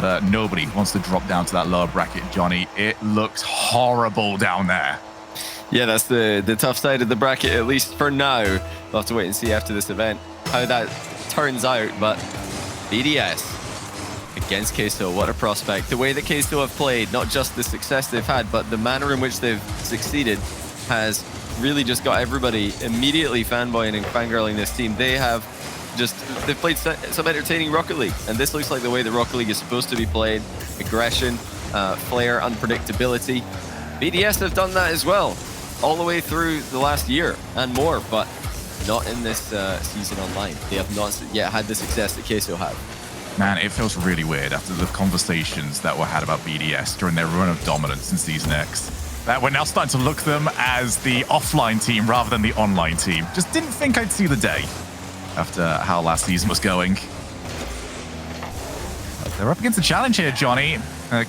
but nobody wants to drop down to that lower bracket, Johnny. It looks horrible down there. Yeah, that's the tough side of the bracket, at least for now. We'll have to wait and see after this event how that turns out, but BDS against Queso, what a prospect. The way that Queso have played, not just the success they've had, but the manner in which they've succeeded has really just got everybody immediately fanboying and fangirling this team. They've played some entertaining Rocket League, and this looks like the way that Rocket League is supposed to be played. Aggression, flair, unpredictability. BDS have done that as well, all the way through the last year and more, but not in this season online. They have not yet had the success that Queso have. Man, it feels really weird after the conversations that were had about BDS during their run of dominance in Season X, that we're now starting to look them as the offline team rather than the online team. Just didn't think I'd see the day after how last season was going. They're up against the challenge here, Johnny.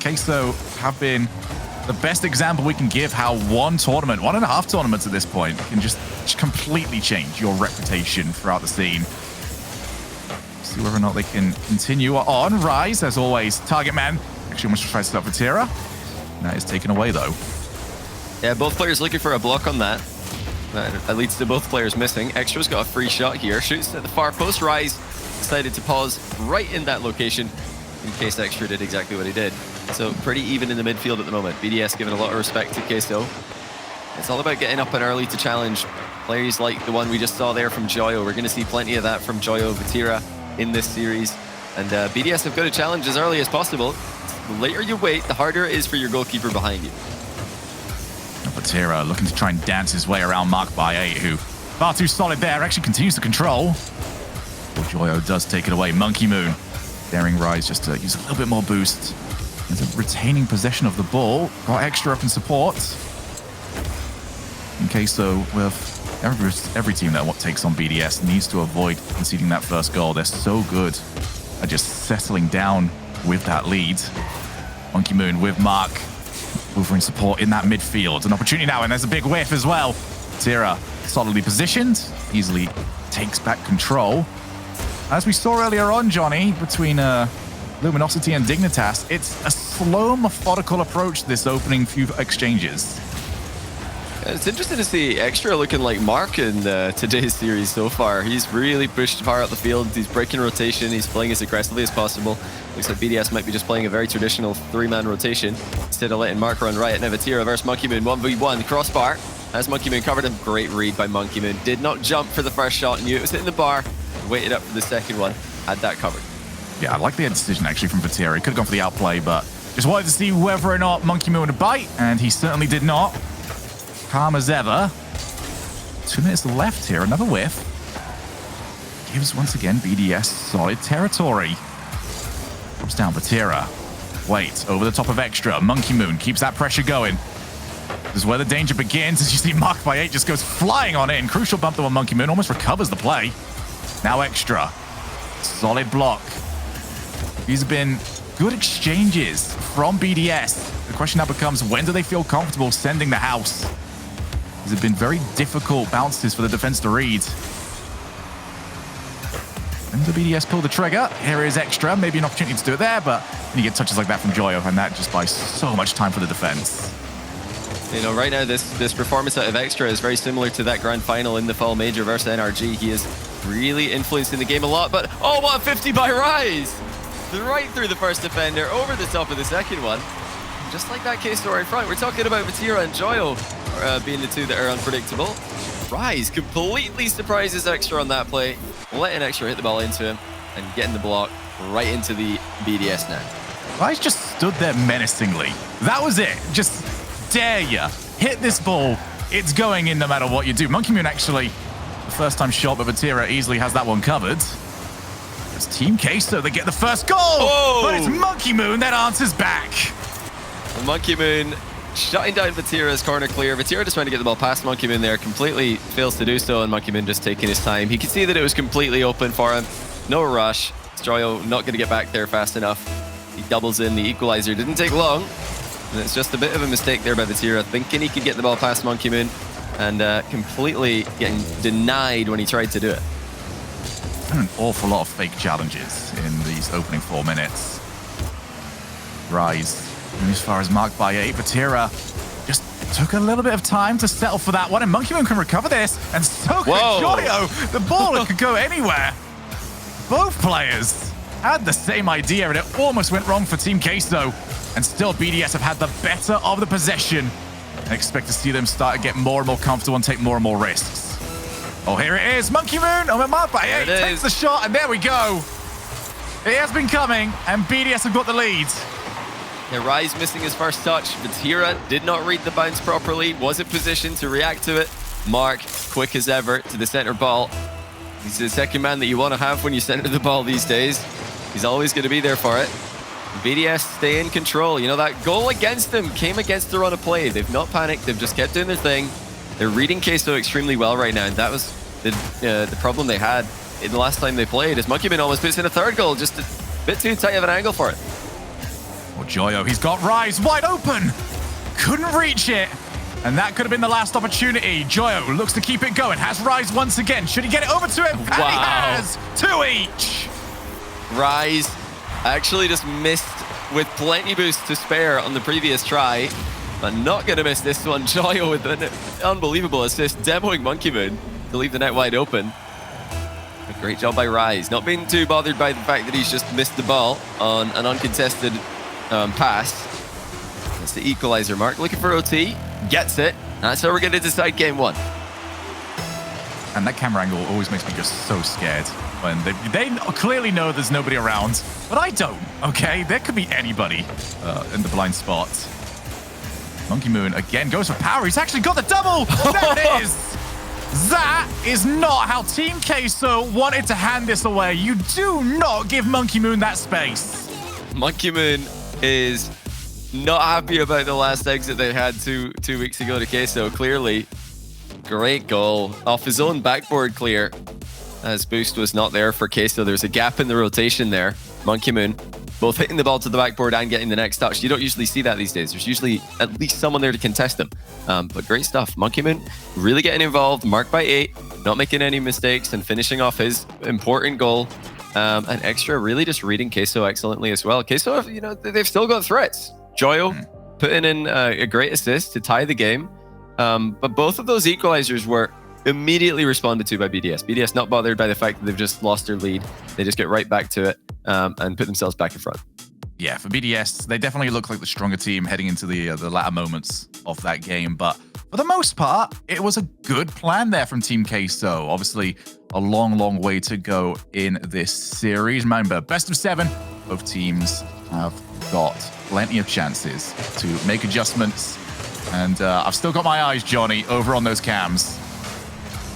Queso have been the best example we can give how one tournament, 1.5 tournaments at this point, can just completely change your reputation throughout the scene. See whether or not they can continue on. Rise, as always, target man. Actually almost tries to stop Vatira. That is taken away, though. Yeah, both players looking for a block on that. That leads to both players missing. Extra's got a free shot here. Shoots at the far post. Rise decided to pause right in that location in case Extra did exactly what he did. So pretty even in the midfield at the moment. BDS giving a lot of respect to Queso. It's all about getting up and early to challenge players like the one we just saw there from Joyo. We're going to see plenty of that from Joyo Vatira in this series. And BDS have got to challenge as early as possible. The later you wait, the harder it is for your goalkeeper behind you. Vatira looking to try and dance his way around Mark by 8, who far too solid there, actually continues to control. Well, Joyo does take it away. Monkey Moon daring Rise just to use a little bit more boost. He's retaining possession of the ball. Got Extra up in support. In Queso, with every team that takes on BDS needs to avoid conceding that first goal. They're so good at just settling down with that lead. Monkey Moon with Mark over in support in that midfield. An opportunity now, and there's a big whiff as well. Tira solidly positioned, easily takes back control. As we saw earlier on, Johnny, between Luminosity and Dignitas, it's a slow, methodical approach to this opening few exchanges. It's interesting to see Extra looking like Mark in today's series so far. He's really pushed far out the field. He's breaking rotation. He's playing as aggressively as possible. Looks like BDS might be just playing a very traditional 3-man rotation instead of letting Mark run right. Nevatira versus Monkey Moon, 1v1, crossbar. As Monkey Moon covered him, great read by Monkey Moon. Did not jump for the first shot, knew it was hitting the bar, waited up for the second one, had that covered. Yeah, I like the decision actually from Vatira. He could have gone for the outplay, but just wanted to see whether or not Monkey Moon would bite, and he certainly did not. Calm as ever. 2 minutes left here, another whiff. Gives once again BDS solid territory. Comes down Vatira. Wait, over the top of Extra. Monkey Moon keeps that pressure going. This is where the danger begins, as you see Mark by 8 just goes flying on in. Crucial bump though on Monkey Moon, almost recovers the play. Now Extra. Solid block. These have been good exchanges from BDS. The question now becomes, when do they feel comfortable sending the house? These have been very difficult bounces for the defense to read. And the BDS pull the trigger. Here is Extra. Maybe an opportunity to do it there, but you get touches like that from Joyo, and that just buys so much time for the defense. You know, right now, this performance out of Extra is very similar to that grand final in the Fall Major versus NRG. He is really influencing the game a lot, but oh, what a 50 by Rise! Right through the first defender, over the top of the second one. Just like that case story in front. We're talking about Vatira and Joyo being the two that are unpredictable. Rise completely surprises Extra on that play, letting Extra hit the ball into him and getting the block right into the BDS net. Rise just stood there menacingly. That was it. Just dare ya. Hit this ball. It's going in no matter what you do. Monkey Moon actually, the first time shot, but Vatira easily has that one covered. It's Team Queso, they get the first goal! Whoa. But it's Monkey Moon that answers back. Well, Monkey Moon shutting down Vatira's corner clear. Vatira just trying to get the ball past Monkey Moon there, completely fails to do so, and Monkey Moon just taking his time. He could see that it was completely open for him. No rush. Joyo not going to get back there fast enough. He doubles in the equalizer. Didn't take long. And it's just a bit of a mistake there by Vatira, thinking he could get the ball past Monkey Moon, and completely getting denied when he tried to do it. An awful lot of fake challenges in these opening 4 minutes. Rise as far as marked by 8. Vatira just took a little bit of time to settle for that one, and Monkey Moon can recover this, and so could Joyo. The ball could go anywhere. Both players had the same idea, and it almost went wrong for Team Queso. And still, BDS have had the better of the possession. I expect to see them start to get more and more comfortable and take more and more risks. Oh, here it is. Monkey Moon on the mark by 8. Takes the shot, and there we go. It has been coming, and BDS have got the lead. Yeah, Rise missing his first touch. Vatira did not read the bounce properly, wasn't positioned to react to it. Mark, quick as ever, to the center ball. He's the second man that you want to have when you center the ball these days. He's always going to be there for it. BDS stay in control. You know, that goal against them came against the run of play. They've not panicked. They've just kept doing their thing. They're reading Queso extremely well right now, and that was the problem they had in the last time they played, is Monkey Moon almost puts in a third goal, just a bit too tight of an angle for it. Well, Joyo, he's got Rise wide open. Couldn't reach it. And that could have been the last opportunity. Joyo looks to keep it going. Has Rise once again. Should he get it over to him? And he has. 2 each. Rise actually just missed with plenty boost to spare on the previous try. But not going to miss this one. Joyo with an unbelievable assist, demoing Monkey Moon to leave the net wide open. A great job by Rise. Not being too bothered by the fact that he's just missed the ball on an uncontested pass. That's the equalizer mark. Looking for OT. Gets it. That's how we're going to decide game 1. And that camera angle always makes me just so scared. When they clearly know there's nobody around. But I don't, okay? There could be anybody in the blind spot. Monkey Moon again goes for power. He's actually got the double. There it is. That is not how Team Queso wanted to hand this away. You do not give Monkey Moon that space. Monkey Moon is not happy about the last exit they had two weeks ago to Queso, clearly. Great goal. Off his own backboard clear. As boost was not there for Queso. There's a gap in the rotation there. Monkey Moon both hitting the ball to the backboard and getting the next touch. You don't usually see that these days. There's usually at least someone there to contest them. But great stuff. Monkey Moon really getting involved. Marked by 8. Not making any mistakes and finishing off his important goal. And Extra really just reading Queso excellently as well. Queso, you know, they've still got threats. Joyo putting in a great assist to tie the game. But both of those equalizers were immediately responded to by BDS. BDS not bothered by the fact that they've just lost their lead. They just get right back to it and put themselves back in front. Yeah, for BDS, they definitely look like the stronger team heading into the latter moments of that game. But for the most part, it was a good plan there from Team Queso. Obviously, a long, long way to go in this series. Remember, best of 7. Both teams have got plenty of chances to make adjustments. And I've still got my eyes, Johnny, over on those cams.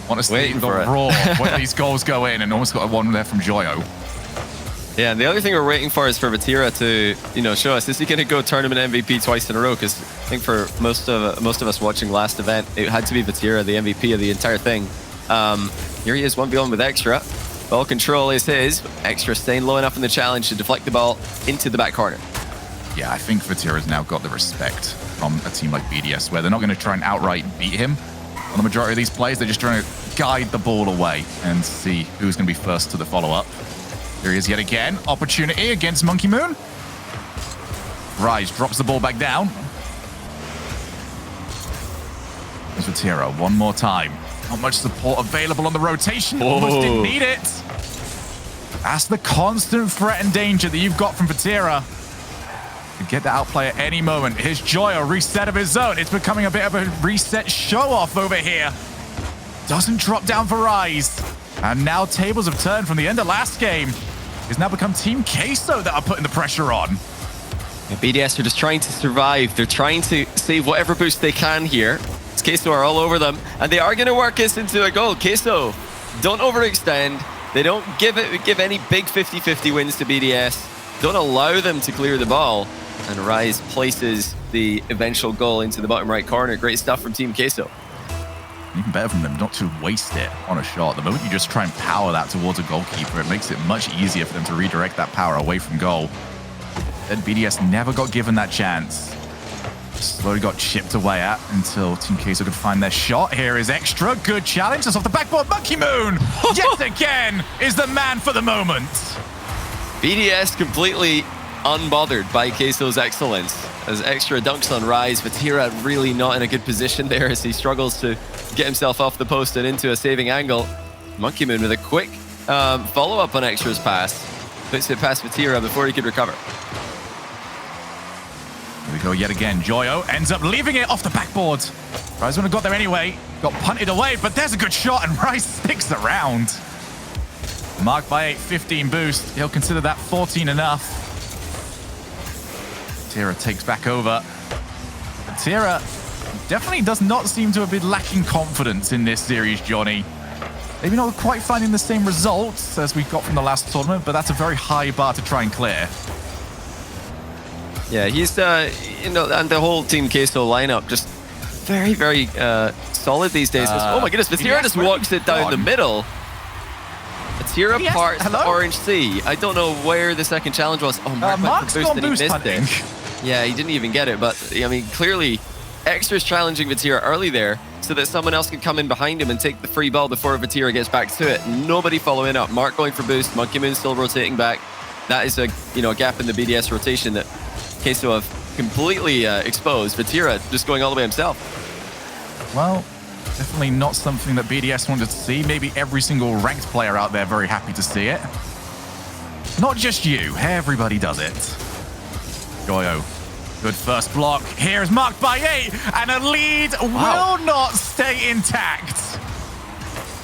Want to see the raw when these goals go in, and almost got one there from Joyo. Yeah, and the other thing we're waiting for is for Vatira to, you know, show us, is he going to go tournament MVP twice in a row? Because I think for most of us watching last event, it had to be Vatira, the MVP of the entire thing. Here he is, 1v1 with Extra. Ball control is his. Extra staying low enough in the challenge to deflect the ball into the back corner. Yeah, I think Vatira's now got the respect from a team like BDS, where they're not going to try and outright beat him. On the majority of these plays, they're just trying to guide the ball away and see who's going to be first to the follow-up. Here he is yet again. Opportunity against Monkey Moon. Rise drops the ball back down. There's Vatira one more time. Not much support available on the rotation. Almost didn't need it. That's the constant threat and danger that you've got from Vatira. Could get the outplay at any moment. Here's Joyo, reset of his own. It's becoming a bit of a reset show-off over here. Doesn't drop down for Rise. And now tables have turned from the end of last game. It's now become Team Queso that are putting the pressure on. Yeah, BDS are just trying to survive. They're trying to save whatever boost they can here. Queso are all over them, and they are going to work this into a goal. Queso don't overextend. They don't give any big 50-50 wins to BDS. Don't allow them to clear the ball. And Rise places the eventual goal into the bottom right corner. Great stuff from Team Queso. Even better from them not to waste it on a shot. The moment you just try and power that towards a goalkeeper, it makes it much easier for them to redirect that power away from goal. Then BDS never got given that chance. Slowly got chipped away at until Team Queso could find their shot. Here is Extra. Good challenge. That's off the backboard. Monkey Moon, yet again, is the man for the moment. BDS completely unbothered by Queso's excellence. As Extra dunks on Rise, Vatira really not in a good position there as he struggles to get himself off the post and into a saving angle. Monkey Moon with a quick follow-up on Extra's pass. Puts it past Vatira before he could recover. Here we go yet again. Joyo ends up leaving it off the backboard. Rise wouldn't have got there anyway. Got punted away, but there's a good shot, and Rise sticks around. Marked by 8, 15 boost. He'll consider that 14 enough. Vatira takes back over. Vatira definitely does not seem to have been lacking confidence in this series, Johnny. Maybe not quite finding the same results as we got from the last tournament, but that's a very high bar to try and clear. Yeah, he's, and the whole Team Queso lineup just very, very solid these days. Oh my goodness, Vatira just walks it down the middle. Vatira parts the Orange Sea. I don't know where the second challenge was. Oh, Mark's boost and he missed hunting. it. Yeah, he didn't even get it, but I mean, clearly Extra's challenging Vatira early there so that someone else can come in behind him and take the free ball before Vatira gets back to it. Nobody following up. Mark going for boost. Monkey Moon still rotating back. That is a gap in the BDS rotation that Queso have completely exposed. Vatira just going all the way himself. Well, definitely not something that BDS wanted to see. Maybe every single ranked player out there very happy to see it. Not just you. Everybody does it. Joyo. Good first block. Here's marked by 8, and a lead will not stay intact.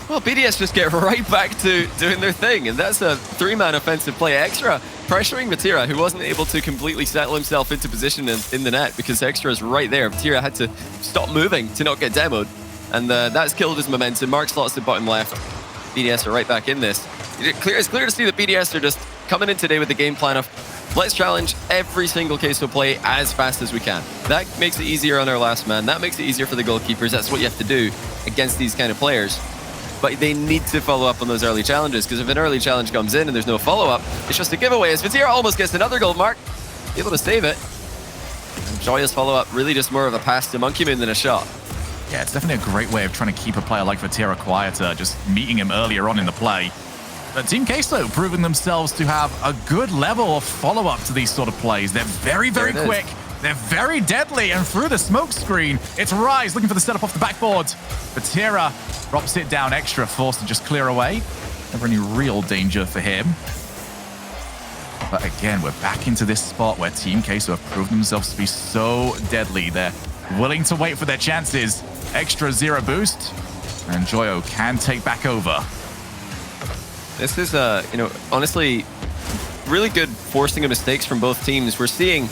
Well, BDS just get right back to doing their thing, and that's a 3-man offensive play. Extra pressuring Vatira, who wasn't able to completely settle himself into position in the net because Extra is right there. Vatira had to stop moving to not get demoed, and that's killed his momentum. Mark slots at bottom left. BDS are right back in this. It's clear to see that BDS are just coming in today with the game plan of let's challenge every single Queso play as fast as we can. That makes it easier on our last man. That makes it easier for the goalkeepers. That's what you have to do against these kind of players. But they need to follow up on those early challenges, because if an early challenge comes in and there's no follow-up, it's just a giveaway. As Vatira almost gets another goal, Mark able to save it. And Joya's follow-up really just more of a pass to Monkey Moon than a shot. Yeah, it's definitely a great way of trying to keep a player like Vatira quieter, just meeting him earlier on in the play. But Team Queso proving themselves to have a good level of follow-up to these sort of plays. They're very, very quick. They're very deadly, and through the smoke screen, it's Rise looking for the setup off the backboard. Vatira drops it down Extra, forced to just clear away. Never any real danger for him. But again, we're back into this spot where Team Queso have proved themselves to be so deadly. They're willing to wait for their chances. Extra 0 boost, and Joyo can take back over. This is, honestly, really good forcing of mistakes from both teams. We're seeing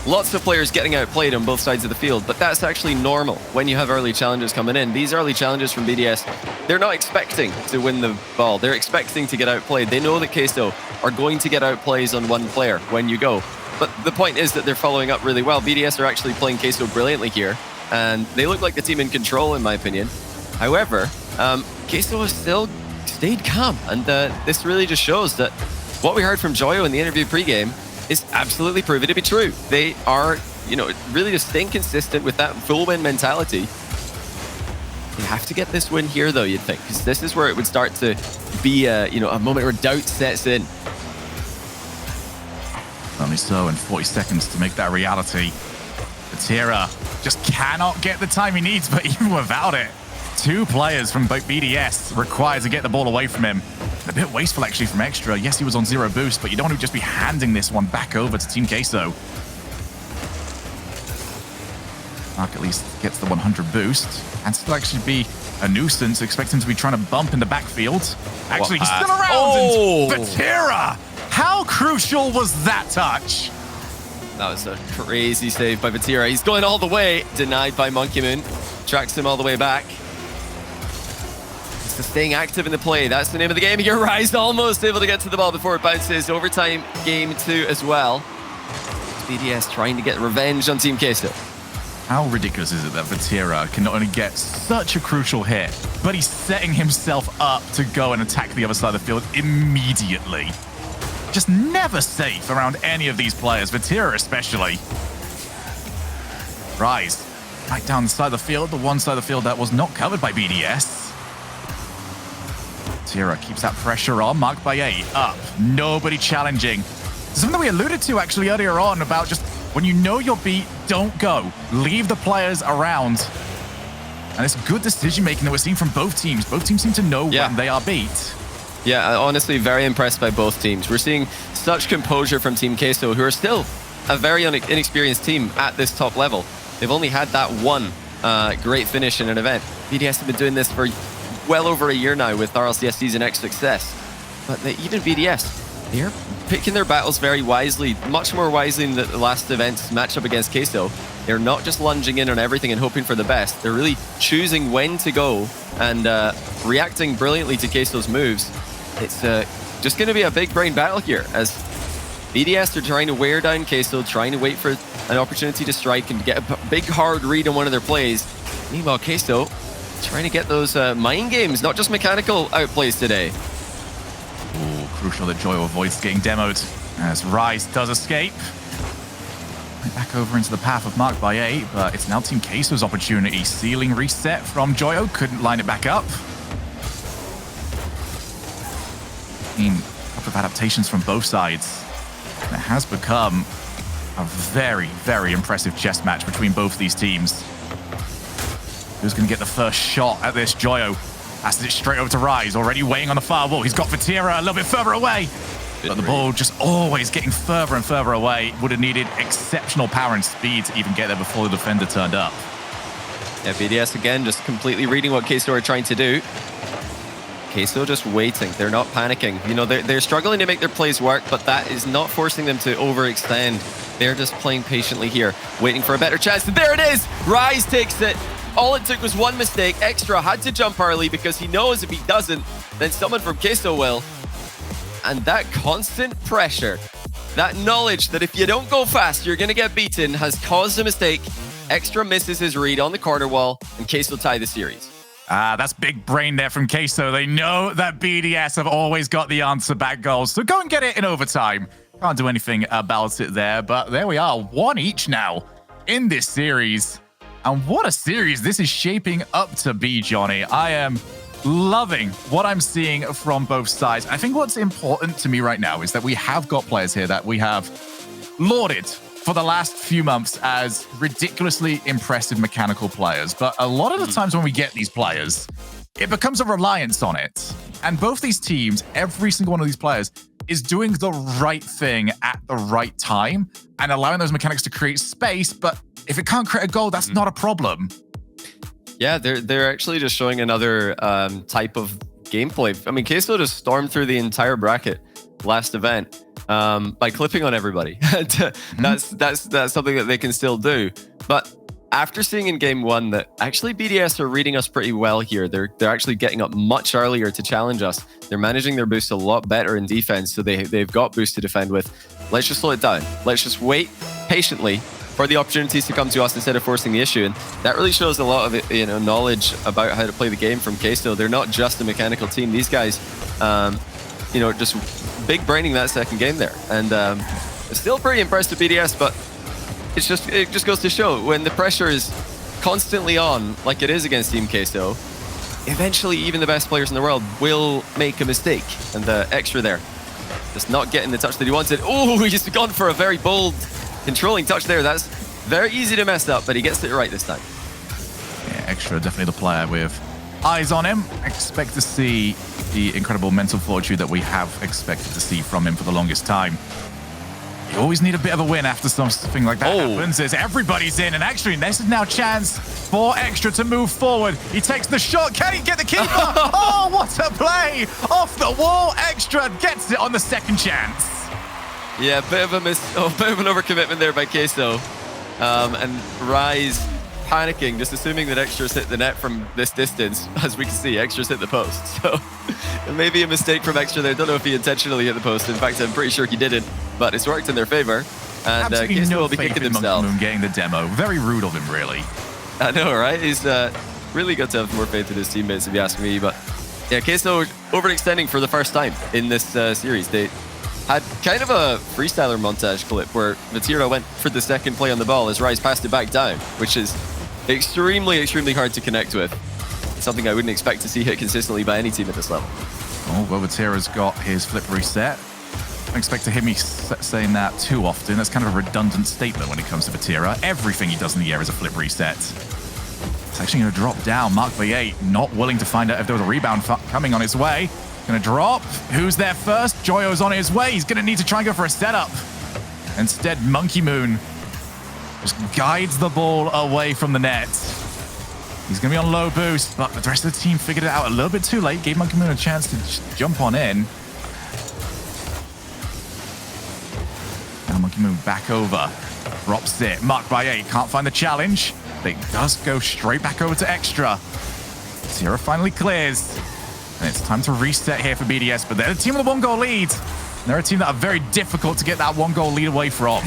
lots of players getting outplayed on both sides of the field, but that's actually normal when you have early challenges coming in. These early challenges from BDS, they're not expecting to win the ball. They're expecting to get outplayed. They know that Queso are going to get outplays on one player when you go. But the point is that they're following up really well. BDS are actually playing Queso brilliantly here, and they look like the team in control, in my opinion. However, Queso has still stayed calm, and this really just shows that what we heard from Joyo in the interview pregame is absolutely proven to be true. They are, really just staying consistent with that full win mentality. You have to get this win here, though, you'd think, because this is where it would start to be, a moment where doubt sets in. Only so in 40 seconds to make that reality. Vatira just cannot get the time he needs, but even without it, 2 players from BDS required to get the ball away from him. A bit wasteful, actually, from Extra. Yes, he was on 0 boost, but you don't want to just be handing this one back over to Team Queso. Mark at least gets the 100 boost, and still actually be a nuisance. Expect him to be trying to bump in the backfield. Actually, he's still around. Oh! And Vatira! How crucial was that touch? That was a crazy save by Vatira. He's going all the way. Denied by Monkey Moon. Tracks him all the way back. It's staying active in the play. That's the name of the game here. Rise almost able to get to the ball before it bounces. Overtime game 2 as well. BDS trying to get revenge on Team Queso. How ridiculous is it that Vatira can not only get such a crucial hit, but he's setting himself up to go and attack the other side of the field immediately. Just never safe around any of these players, Vatira especially. Rise, right down the side of the field, the one side of the field that was not covered by BDS. Vatira keeps that pressure on, marked by 8, up, nobody challenging. Something that we alluded to actually earlier on about just when you know you're beat, don't go. Leave the players around. And it's good decision-making that we're seeing from both teams. Both teams seem to know when they are beat. Yeah, honestly, very impressed by both teams. We're seeing such composure from Team Queso, who are still a very inexperienced team at this top level. They've only had that one great finish in an event. BDS have been doing this for well over a year now with RLCS Season X success. But even BDS, they're picking their battles very wisely, much more wisely than the last event's matchup against Queso. They're not just lunging in on everything and hoping for the best. They're really choosing when to go and reacting brilliantly to Queso's moves. It's just going to be a big brain battle here as BDS are trying to wear down Queso, trying to wait for an opportunity to strike and get a big hard read on one of their plays. Meanwhile, Queso trying to get those mind games, not just mechanical outplays today. Ooh, crucial that Joyo avoids getting demoed as Rise does escape. Back over into the path of Mark by 8, but it's now Team Queso's opportunity. Ceiling reset from Joyo, couldn't line it back up. A couple of adaptations from both sides. And it has become a very, very impressive chess match between both these teams. Who's going to get the first shot at this? Joyo passes it straight over to Rise, already weighing on the firewall. He's got Vatira a little bit further away. But the ball just always getting further and further away. Would have needed exceptional power and speed to even get there before the defender turned up. Yeah, BDS again, just completely reading what Queso are trying to do. Queso just waiting. They're not panicking. You know, they're struggling to make their plays work, but that is not forcing them to overextend. They're just playing patiently here, waiting for a better chance. And there it is! Rise takes it. All it took was one mistake. Extra had to jump early because he knows if he doesn't, then someone from Queso will. And that constant pressure, that knowledge that if you don't go fast, you're going to get beaten, has caused a mistake. Extra misses his read on the corner wall, and Queso tie the series. That's big brain there from Queso. They know that BDS have always got the answer back goals, so go and get it in overtime. Can't do anything about it there, but there we are. One each now in this series. And what a series this is shaping up to be, Johnny. I am loving what I'm seeing from both sides. I think what's important to me right now is that we have got players here that we have lauded for the last few months as ridiculously impressive mechanical players. But a lot of the times when we get these players, it becomes a reliance on it. And both these teams, every single one of these players, is doing the right thing at the right time and allowing those mechanics to create space. But if it can't create a goal, that's not a problem. Yeah, they're actually just showing another type of gameplay. I mean, Queso just stormed through the entire bracket last event by clipping on everybody. That's something that they can still do. But after seeing in game one that actually BDS are reading us pretty well here, they're actually getting up much earlier to challenge us. They're managing their boost a lot better in defense, so they've got boost to defend with. Let's just slow it down. Let's just wait patiently for the opportunities to come to us instead of forcing the issue. And that really shows a lot of knowledge about how to play the game from Queso. They're not just a mechanical team. These guys, just big braining that second game there. And it's still pretty impressive BDS, but it just goes to show when the pressure is constantly on, like it is against Team Queso, eventually even the best players in the world will make a mistake. And the extra there, just not getting the touch that he wanted. Oh, he's gone for a very bold controlling touch there. That's very easy to mess up, but he gets it right this time. Yeah, Extra definitely the player with eyes on him. Expect to see the incredible mental fortitude that we have expected to see from him for the longest time. You always need a bit of a win after something like that happens. As everybody's in, and actually this is now chance for Extra to move forward. He takes the shot. Can he get the keeper? Oh, what a play! Off the wall, Extra gets it on the second chance. Yeah, bit of an overcommitment there by Queso. And Rise panicking, just assuming that Extra's hit the net from this distance. As we can see, Extra's hit the post. So it may be a mistake from Extra there. Don't know if he intentionally hit the post. In fact, I'm pretty sure he didn't, but it's worked in their favor. And Queso will be kicking himself. Moon getting the demo. Very rude of him, really. I know, right? He's really got to have more faith in his teammates, if you ask me. But yeah, Queso overextending for the first time in this series. They had kind of a freestyler montage clip where Vatira went for the second play on the ball as Rise passed it back down, which is extremely, extremely hard to connect with. It's something I wouldn't expect to see hit consistently by any team at this level. Oh, well, Vatira's got his flip reset. Don't expect to hear me saying that too often. That's kind of a redundant statement when it comes to Vatira. Everything he does in the air is a flip reset. It's actually going to drop down. Mark Valle not willing to find out if there was a rebound coming on his way. Going to drop. Who's there first? Joyo's on his way. He's going to need to try and go for a setup. Instead, Monkey Moon just guides the ball away from the net. He's going to be on low boost, but the rest of the team figured it out a little bit too late. Gave Monkey Moon a chance to just jump on in. Now Monkey Moon back over. Drops it. Mark Valle can't find the challenge. It does go straight back over to Extra. Zero finally clears. And it's time to reset here for BDS, but they're a team with a 1-goal lead. They're a team that are very difficult to get that 1-goal lead away from.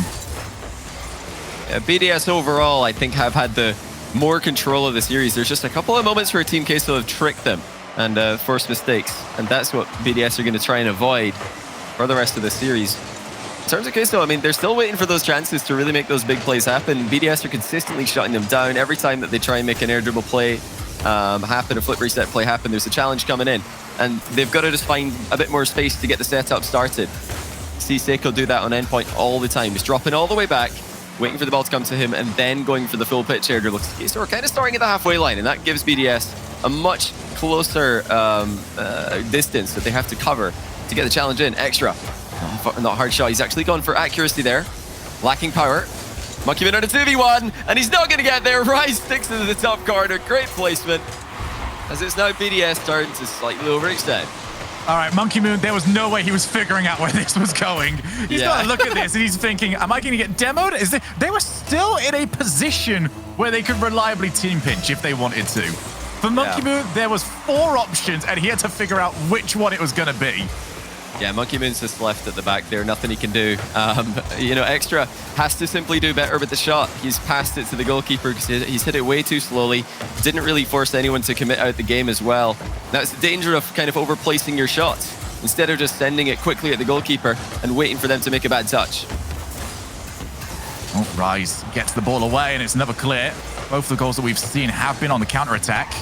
Yeah, BDS overall, I think, have had the more control of the series. There's just a couple of moments where Team Queso have tricked them and forced mistakes. And that's what BDS are going to try and avoid for the rest of the series. In terms of Queso, I mean, they're still waiting for those chances to really make those big plays happen. BDS are consistently shutting them down. Every time that they try and make an air dribble play happen, a flip reset play happen, there's a challenge coming in. And they've got to just find a bit more space to get the setup started. See Seiko do that on endpoint all the time. He's dropping all the way back, waiting for the ball to come to him, and then going for the full pitch air dribble. So we're kind of starting at the halfway line, and that gives BDS a much closer distance that they have to cover to get the challenge in. Extra. Not a hard shot. He's actually gone for accuracy there. Lacking power. Monkey Moon on a 2v1, and he's not going to get there. Rise sticks into the top corner. Great placement. As it's now BDS turn to slightly overextend. All right, Monkey Moon, there was no way he was figuring out where this was going. He's got to look at this and he's thinking, am I going to get demoed? They were still in a position where they could reliably team pinch if they wanted to. For Monkey Moon, there was 4 options and he had to figure out which one it was going to be. Yeah, Monkey Moon's just left at the back there. Nothing he can do. You know, Extra has to simply do better with the shot. He's passed it to the goalkeeper because he's hit it way too slowly. Didn't really force anyone to commit out the game as well. That's the danger of kind of overplacing your shots instead of just sending it quickly at the goalkeeper and waiting for them to make a bad touch. Oh, Rise gets the ball away and it's another clear. Both the goals that we've seen have been on the counter-attack.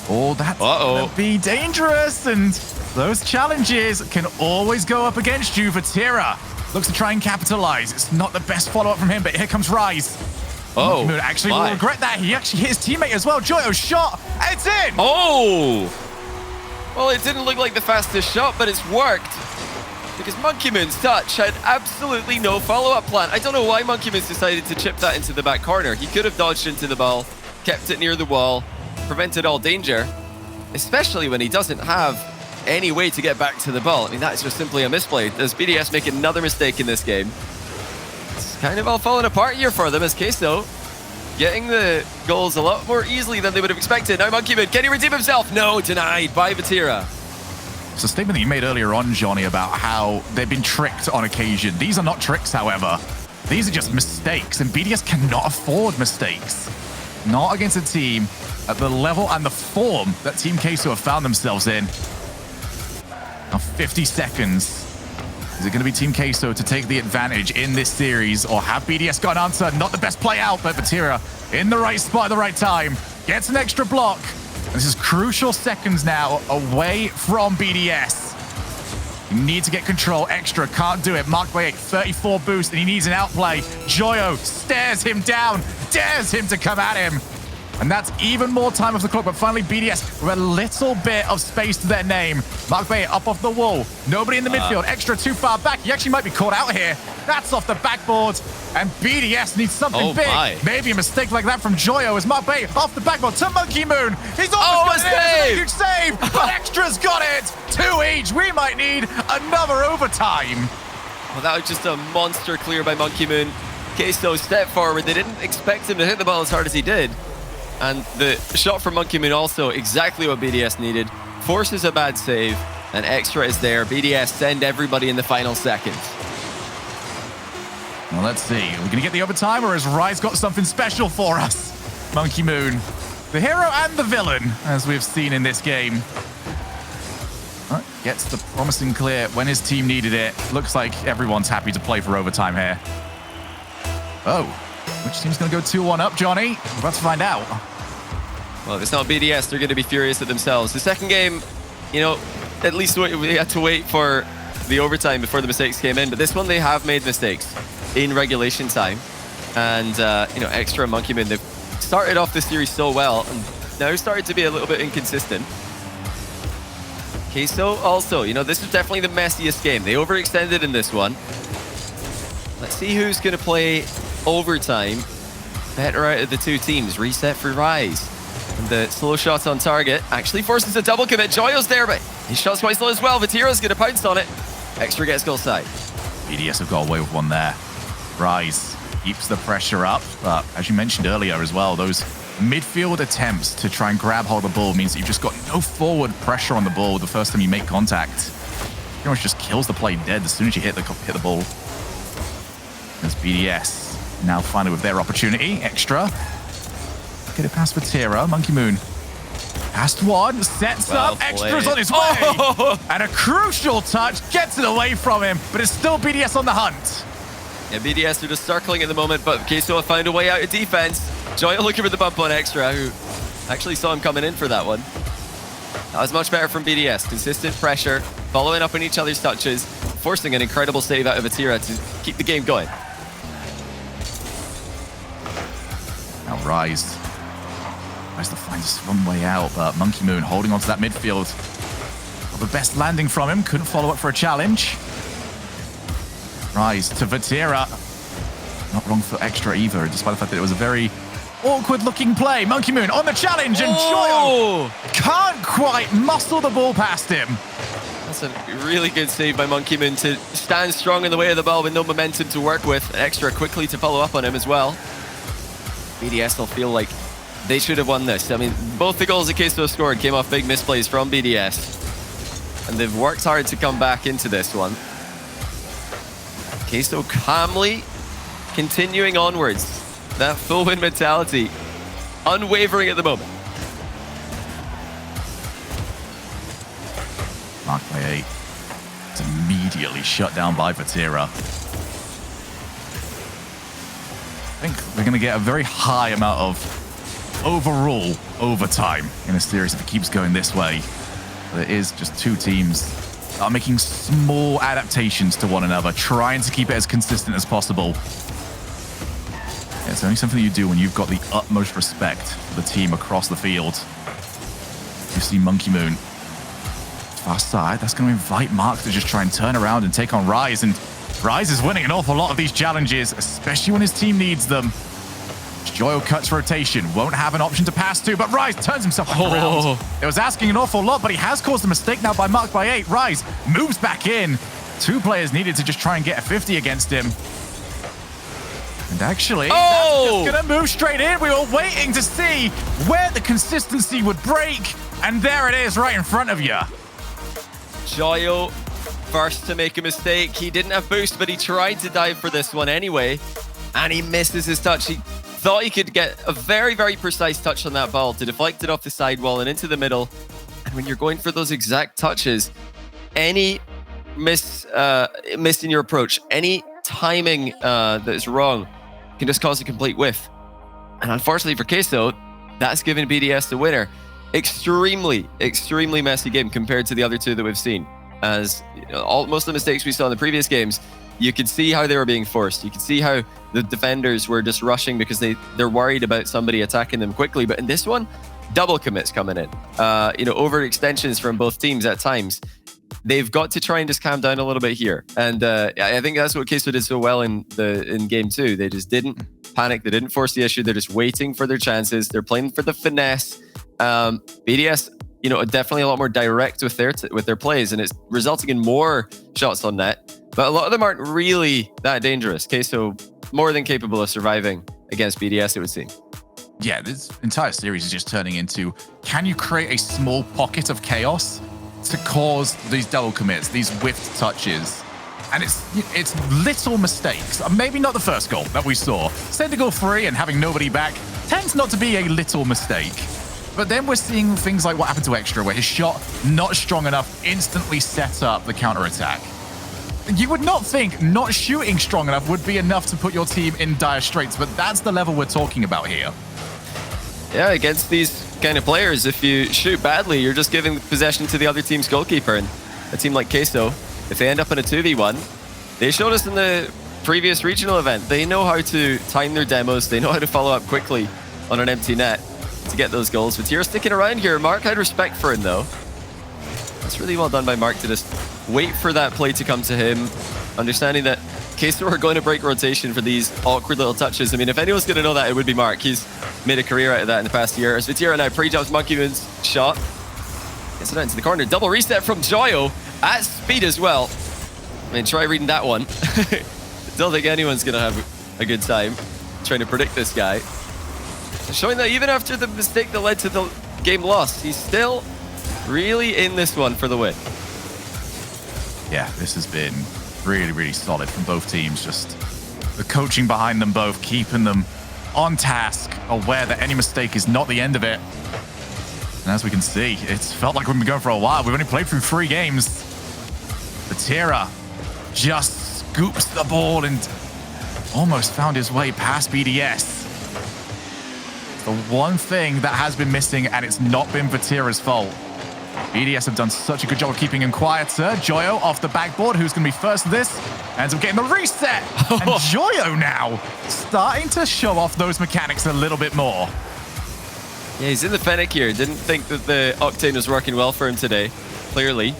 Oh, that's going to be dangerous, and those challenges can always go up against you. Vatira looks to try and capitalize. It's not the best follow-up from him, but here comes Rise. Oh, Moon actually will regret that. He actually hit his teammate as well. Joyo's shot, and it's in! Oh! Well, it didn't look like the fastest shot, but it's worked. Because Monkey Moon's touch had absolutely no follow-up plan. I don't know why Monkey Moon's decided to chip that into the back corner. He could have dodged into the ball, kept it near the wall, prevented all danger, especially when he doesn't have any way to get back to the ball. I mean, that's just simply a misplay. Does BDS make another mistake in this game? It's kind of all falling apart here for them as Queso getting the goals a lot more easily than they would have expected. Now Monkey Moon, can he redeem himself? No, denied by Vatira. It's a statement that you made earlier on, Johnny, about how they've been tricked on occasion. These are not tricks, however. These are just mistakes, and BDS cannot afford mistakes. Not against a team at the level and the form that Team Queso have found themselves in. Now 50 seconds. Is it going to be Team Queso to take the advantage in this series, or have BDS got an answer? Not the best play out, but Vatira in the right spot at the right time. Gets an extra block. And this is crucial seconds now away from BDS. You need to get control. Extra can't do it. Mark by 34 boost, and he needs an outplay. Joyo stares him down, dares him to come at him. And that's even more time off the clock, but finally BDS with a little bit of space to their name. Mark Bay up off the wall. Nobody in the midfield. Extra too far back. He actually might be caught out here. That's off the backboard. And BDS needs something big. Maybe a mistake like that from Joyo as Mark Bay off the backboard to Monkey Moon. He's almost got it. Huge save. But Extra's got it. 2 each. We might need another overtime. Well, that was just a monster clear by Monkey Moon. Queso stepped forward. They didn't expect him to hit the ball as hard as he did. And the shot from Monkey Moon also exactly what BDS needed. Forces a bad save, and Extra is there. BDS send everybody in the final seconds. Well, let's see. Are we going to get the overtime, or has Rise got something special for us? Monkey Moon, the hero and the villain, as we've seen in this game. Gets the promising clear when his team needed it. Looks like everyone's happy to play for overtime here. Oh, which team's going to go 2-1 up, Johnny? We're about to find out. Well, if it's not BDS, they're going to be furious at themselves. The second game, you know, at least we had to wait for the overtime before the mistakes came in. But this one, they have made mistakes in regulation time. And, you know, Extra Monkey Moon, they've started off this series so well and now started to be a little bit inconsistent. Queso also, you know, this is definitely the messiest game. They overextended in this one. Let's see who's going to play overtime. Better out of the two teams. Reset for Rise. And the slow shot on target actually forces a double commit. Joyo's there, but his shot's quite slow as well. Vatira's going to pounce on it. Extra gets goal side. BDS have got away with one there. Rise keeps the pressure up, but as you mentioned earlier as well, those midfield attempts to try and grab hold of the ball means that you've just got no forward pressure on the ball the first time you make contact. Pretty much just kills the play dead as soon as you hit the ball. There's BDS now finally with their opportunity. Extra. Get it past Vatira. Monkey Moon. Past one. Sets up. Extra's on his way. Oh! And a crucial touch. Gets it away from him. But it's still BDS on the hunt. Yeah, BDS are just circling at the moment, but Queso have found a way out of defense. Joyo looking for the bump on Extra, who actually saw him coming in for that one. That was much better from BDS. Consistent pressure, following up on each other's touches, forcing an incredible save out of Vatira to keep the game going. Now Rise tries to find some way out, but Monkey Moon holding onto that midfield. Well, the best landing from him, couldn't follow up for a challenge. Rise to Vatira. Not wrong for Extra either, despite the fact that it was a very awkward-looking play. Monkey Moon on the challenge, and Joyo can't quite muscle the ball past him. That's a really good save by Monkey Moon to stand strong in the way of the ball with no momentum to work with. Extra quickly to follow up on him as well. BDS will feel like they should have won this. I mean, both the goals that Queso scored came off big misplays from BDS, and they've worked hard to come back into this one. Queso calmly continuing onwards. That full win mentality, unwavering at the moment. Marked by 8. It's immediately shut down by Vatira. I think we're going to get a very high amount of overall overtime in a series if it keeps going this way. But it is just two teams that are making small adaptations to one another, trying to keep it as consistent as possible. Yeah, it's only something that you do when you've got the utmost respect for the team across the field. You see Monkey Moon. Far side, that's going to invite Mark to just try and turn around and take on Rise. And Rise is winning an awful lot of these challenges, especially when his team needs them. Joyo cuts rotation, won't have an option to pass to, but Rise turns himself back around. It was asking an awful lot, but he has caused a mistake now by Marked by 8. Rise moves back in. Two players needed to just try and get a 50 against him. And actually, that's just going to move straight in. We were waiting to see where the consistency would break. And there it is right in front of you. Joyo first to make a mistake. He didn't have boost, but he tried to dive for this one anyway. And he misses his touch. He thought he could get a very, very precise touch on that ball to deflect it off the sidewall and into the middle. And when you're going for those exact touches, any miss in your approach, any timing that is wrong can just cause a complete whiff. And unfortunately for Queso, that's given BDS the winner. Extremely, extremely messy game compared to the other two that we've seen. As you know, most of the mistakes we saw in the previous games, you could see how they were being forced. You could see how the defenders were just rushing because they're worried about somebody attacking them quickly. But in this one, double commits coming in. Overextensions from both teams at times. They've got to try and just calm down a little bit here. And I think that's what Queso did so well in game two. They just didn't panic. They didn't force the issue. They're just waiting for their chances. They're playing for the finesse. BDS, definitely a lot more direct with their plays, and it's resulting in more shots on net. But a lot of them aren't really that dangerous. Queso more than capable of surviving against BDS, it would seem. Yeah, this entire series is just turning into, can you create a small pocket of chaos to cause these double commits, these whiffed touches? And it's little mistakes. Maybe not the first goal that we saw. Sending goal free and having nobody back tends not to be a little mistake. But then we're seeing things like what happened to Extra, where his shot, not strong enough, instantly set up the counterattack. You would not think not shooting strong enough would be enough to put your team in dire straits, but that's the level we're talking about here. Yeah, against these kind of players, if you shoot badly, you're just giving possession to the other team's goalkeeper. And a team like Queso, if they end up in a 2v1, they showed us in the previous regional event, they know how to time their demos, they know how to follow up quickly on an empty net to get those goals. Vatira sticking around here. Mark had respect for him though. That's really well done by Mark to just wait for that play to come to him, understanding that Queso are going to break rotation for these awkward little touches. I mean, if anyone's going to know that, it would be Mark. He's made a career out of that in the past year. As Vatira now pre-jumps Monkey Moon's shot. Gets it out into the corner. Double reset from Joyo at speed as well. I mean, try reading that one. Don't think anyone's going to have a good time trying to predict this guy. Showing that even after the mistake that led to the game loss, he's still really in this one for the win. Yeah, this has been really, really solid from both teams. Just the coaching behind them both, keeping them on task, aware that any mistake is not the end of it. And as we can see, it's felt like we've been going for a while. We've only played through 3 games. Vatira just scoops the ball and almost found his way past BDS. The one thing that has been missing, and it's not been Vatira's fault. BDS have done such a good job of keeping him quieter. Joyo off the backboard, who's going to be first to this, ends up getting the reset. And Joyo now starting to show off those mechanics a little bit more. Yeah, he's in the Fennec here. Didn't think that the Octane was working well for him today, clearly.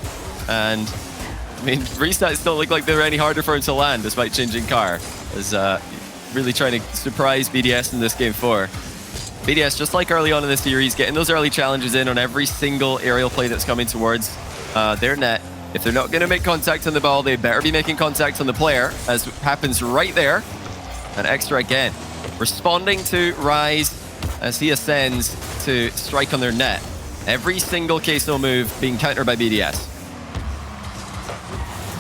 And, I mean, resets don't look like they were any harder for him to land despite changing car. As really trying to surprise BDS in this game 4. BDS, just like early on in the series, getting those early challenges in on every single aerial play that's coming towards their net. If they're not going to make contact on the ball, they better be making contact on the player, as happens right there. And Extra again, responding to Rise as he ascends to strike on their net. Every single Queso move being countered by BDS.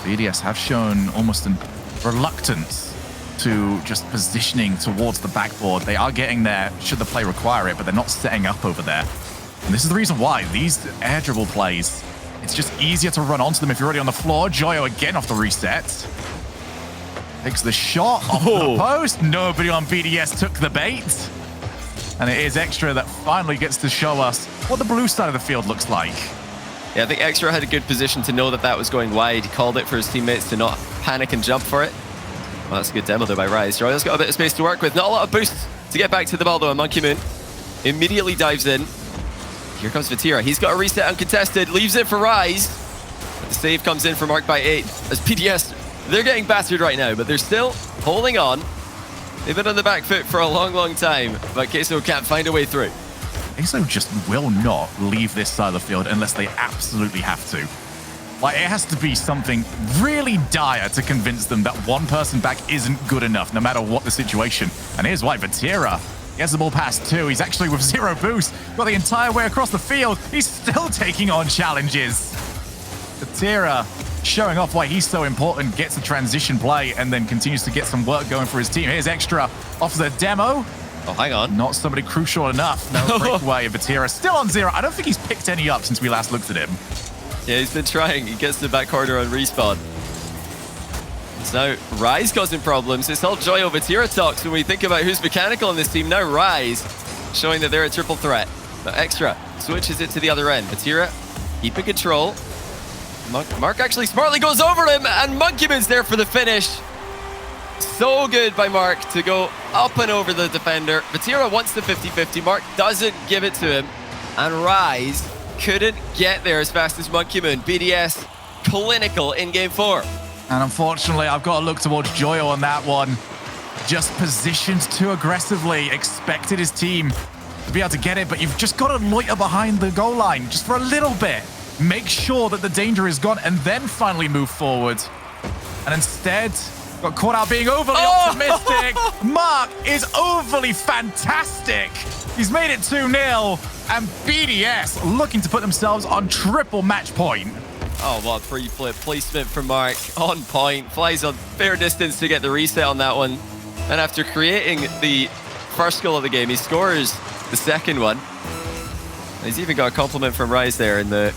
BDS have shown almost a reluctance to just positioning towards the backboard. They are getting there should the play require it, but they're not setting up over there. And this is the reason why these air dribble plays, it's just easier to run onto them if you're already on the floor. Joyo again off the reset. Takes the shot off the post. Nobody on BDS took the bait. And it is Extra that finally gets to show us what the blue side of the field looks like. Yeah, I think Extra had a good position to know that that was going wide. He called it for his teammates to not panic and jump for it. Well, that's a good demo though by Rise. Joyo's got a bit of space to work with. Not a lot of boost to get back to the ball though. And Monkey Moon immediately dives in. Here comes Vatira. He's got a reset uncontested. Leaves it for Rise. But the save comes in for Mark by 8. As PDS, they're getting battered right now, but they're still holding on. They've been on the back foot for a long, long time, but Queso can't find a way through. Queso just will not leave this side of the field unless they absolutely have to. Like, it has to be something really dire to convince them that one person back isn't good enough, no matter what the situation. And here's why Vatira gets the ball past 2. He's actually with 0 boost, got the entire way across the field. He's still taking on challenges. Vatira showing off why he's so important, gets the transition play, and then continues to get some work going for his team. Here's Extra off the demo. Oh, hang on. Not somebody crucial enough. No breakaway. Vatira still on 0. I don't think he's picked any up since we last looked at him. Yeah, he's been trying. He gets to the back corner on respawn. So Rise causing problems. It's all Joyo Vatira talks when we think about who's mechanical in this team. Now Rise showing that they're a triple threat. But Extra switches it to the other end. Vatira keeping control. Mark actually smartly goes over him, and Monkey Moon's there for the finish. So good by Mark to go up and over the defender. Vatira wants the 50-50. Mark doesn't give it to him. And Rise couldn't get there as fast as Monkey Moon. BDS clinical in game 4. And unfortunately, I've got to look towards Joyo on that one. Just positioned too aggressively. Expected his team to be able to get it, but you've just got to loiter behind the goal line just for a little bit. Make sure that the danger is gone and then finally move forward. And instead, got caught out being overly optimistic. Mark is overly fantastic. He's made it 2-0. And BDS looking to put themselves on triple match point. Oh, what a pre-flip placement from Mark. On point. Flies on fair distance to get the reset on that one. And after creating the first goal of the game, he scores the second one. And he's even got a compliment from Rise there in the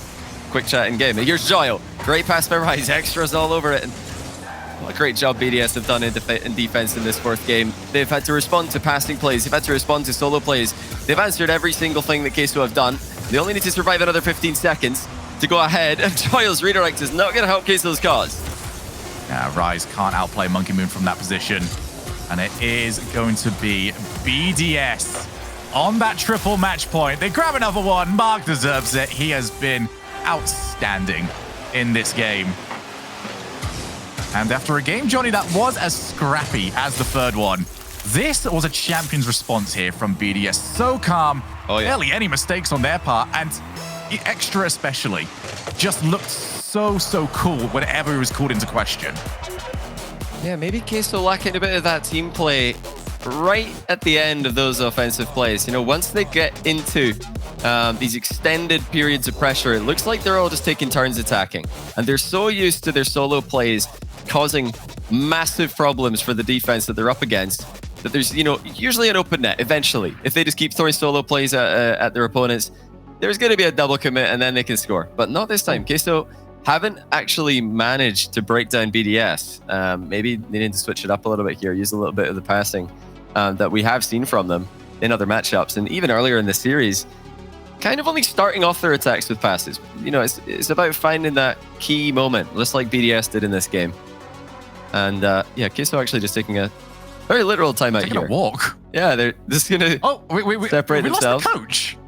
quick chat in game. And here's Joyo. Great pass by Rise. Extras all over it. And What a great job BDS have done in defense in this fourth game. They've had to respond to passing plays. They've had to respond to solo plays. They've answered every single thing that Queso have done. They only need to survive another 15 seconds to go ahead, and Joyo's redirect is not going to help Queso's cause. Yeah, Rise can't outplay Monkey Moon from that position. And it is going to be BDS on that triple match point. They grab another one. Mark deserves it. He has been outstanding in this game. And after a game, Johnny, that was as scrappy as the third one, this was a champion's response here from BDS. So calm, barely any mistakes on their part, and Extra especially just looked so cool whenever he was called into question. Yeah, maybe Queso lacking a bit of that team play right at the end of those offensive plays. You know, once they get into these extended periods of pressure, it looks like they're all just taking turns attacking. And they're so used to their solo plays causing massive problems for the defense that they're up against that there's, you know, usually an open net eventually. If they just keep throwing solo plays at their opponents, there's going to be a double commit and then they can score. But not this time. Queso haven't actually managed to break down BDS. Maybe needing to switch it up a little bit here, use a little bit of the passing that we have seen from them in other matchups. And even earlier in the series, kind of only starting off their attacks with passes. You know, it's about finding that key moment, just like BDS did in this game. And yeah, Queso actually just taking a very literal timeout here. Taking a walk. Yeah, they're just going to separate themselves. We lost the coach.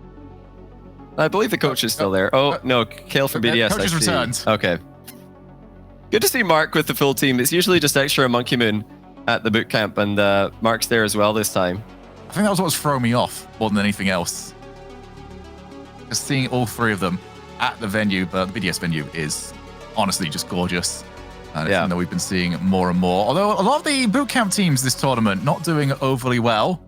I believe the coach is still there. Oh, no, Kale from BDS. Coach has returned. Okay. Good to see Mark with the full team. It's usually just Extra and Monkey Moon at the boot camp, and Mark's there as well this time. I think that was what was throwing me off more than anything else. Just seeing all three of them at the venue, but the BDS venue is honestly just gorgeous. And yeah, something that we've been seeing more and more. Although a lot of the boot camp teams this tournament not doing overly well.